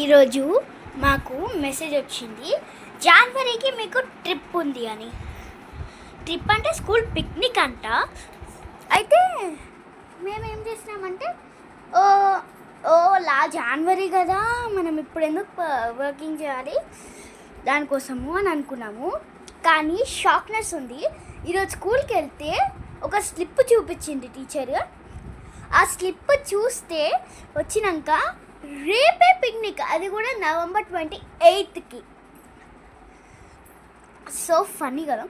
ఈరోజు మాకు మెసేజ్ వచ్చింది, జనవరికి మీకు ట్రిప్ ఉంది అని. ట్రిప్ అంటే స్కూల్ పిక్నిక్ అంట. అయితే మేము ఏం చేసినామంటే జనవరి కదా, మనం ఇప్పుడు ఎందుకు వర్కింగ్ చేయాలి దానికోసము అని అనుకున్నాము. కానీ షాక్నెస్ ఉంది. ఈరోజు స్కూల్కి వెళ్తే ఒక స్లిప్ చూపించింది టీచర్. ఆ స్లిప్ చూస్తే వచ్చినాక రేపే పిక్నిక్, అది కూడా November 28కి. సో ఫన్నీ కదా,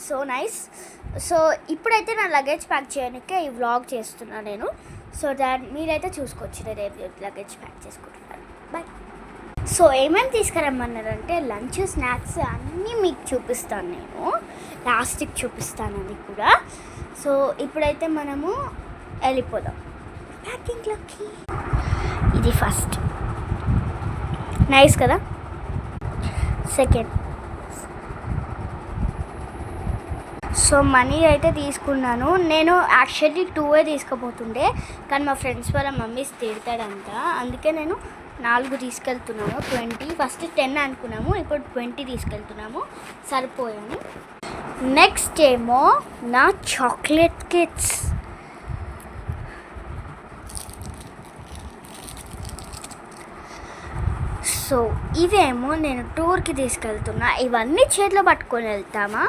సో నైస్. సో ఇప్పుడైతే నా లగేజ్ ప్యాక్ చేయడానికే ఈ వ్లాగ్ చేస్తున్నాను నేను. సో దాన్ని మీరైతే చూసుకోవచ్చు, రేపు లగేజ్ ప్యాక్ చేసుకుంటున్నాను. బాయ్. సో ఏమేమి తీసుకురమ్మన్నారంటే లంచ్, స్నాక్స్ అన్నీ మీకు చూపిస్తాను నేను. లాస్ట్కి చూపిస్తాను అది కూడా. సో ఇప్పుడైతే మనము వెళ్ళిపోదాం ప్యాకింగ్లోకి. ఇది ఫస్ట్, నైస్ కదా. సెకండ్, సో మనీ అయితే తీసుకున్నాను నేను. యాక్చువల్లీ 2 తీసుకుపోతుండే, కానీ మా ఫ్రెండ్స్ వాళ్ళ మమ్మీ తిడతాడంట, అందుకే నేను 4 తీసుకెళ్తున్నాను. 20, ఫస్ట్ 10 అనుకున్నాము, ఇప్పుడు 20 తీసుకెళ్తున్నాము, సరిపోయాను. నెక్స్ట్ ఏమో నా చాక్లెట్ కిట్స్. సో ఇవేమో నేను టూర్కి తీసుకెళ్తున్నా. ఇవన్నీ చేతిలో పట్టుకొని వెళ్తామా,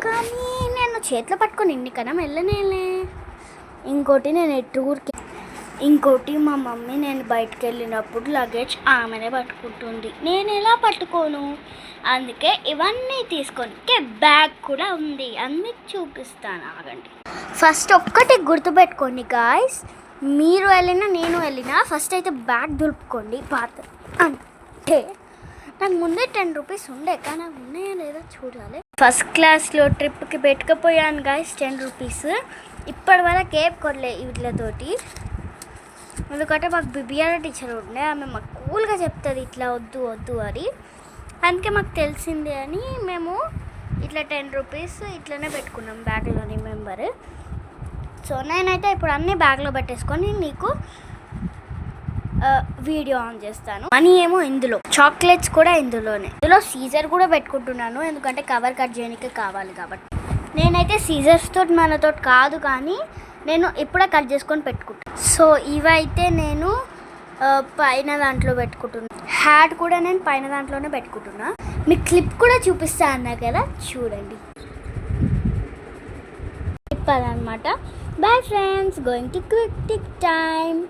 కానీ నేను చేతిలో పట్టుకొని ఇంటికన్నా వెళ్ళనేలే. ఇంకోటి నేను టూర్కి, ఇంకోటి మా మమ్మీ నేను బయటకు వెళ్ళినప్పుడు లగేజ్ ఆమెనే పట్టుకుంటుంది, నేను ఎలా పట్టుకోను. అందుకే ఇవన్నీ తీసుకొని బ్యాగ్ కూడా ఉంది, అన్నీ చూపిస్తాను, ఆగండి. ఫస్ట్ ఒక్కటి గుర్తుపెట్టుకోండి గాయస్, మీరు వెళ్ళినా నేను వెళ్ళినా ఫస్ట్ అయితే బ్యాగ్ దులుపుకోండి. పాత అంటే నాకు ముందే 10 రూపీస్ ఉండే, కానీ నాకు ఉన్నాయా లేదా చూడాలి. ఫస్ట్ క్లాస్లో ట్రిప్కి పెట్టుకుపోయాను గాయస్ 10 రూపీస్. ఇప్పటి వరకు ఏం కొనలే వీటితోటి, ఎందుకంటే మాకు బిబిఆర్ టీచర్ ఉండే, ఆమె మాకు కూల్గా చెప్తుంది ఇట్లా వద్దు వద్దు అని. అందుకే మాకు తెలిసిందే అని మేము ఇట్లా 10 రూపీస్ ఇట్లనే పెట్టుకున్నాం బ్యాగ్లోని మెంబర్. సో నేనైతే ఇప్పుడు అన్నీ బ్యాగ్లో పెట్టేసుకొని నీకు వీడియో ఆన్ చేస్తాను. మనీ ఏమో ఇందులో, చాక్లెట్స్ కూడా ఇందులోనే. ఇందులో సీజర్ కూడా పెట్టుకుంటున్నాను, ఎందుకంటే కవర్ కట్ చేయడానికి కావాలి కాబట్టి. నేనైతే సీజర్స్ తోటి మనతో కాదు, కానీ నేను ఇప్పుడే కట్ చేసుకొని పెట్టుకుంటాను. సో ఇవైతే నేను పైన దాంట్లో పెట్టుకుంటున్నాను. హ్యాట్ కూడా నేను పైన దాంట్లోనే పెట్టుకుంటున్నా. మీకు క్లిప్ కూడా చూపిస్తా అన్నా కదా, చూడండి. క్లిప్ అదనమాట. Bye friends, going to quick tick time.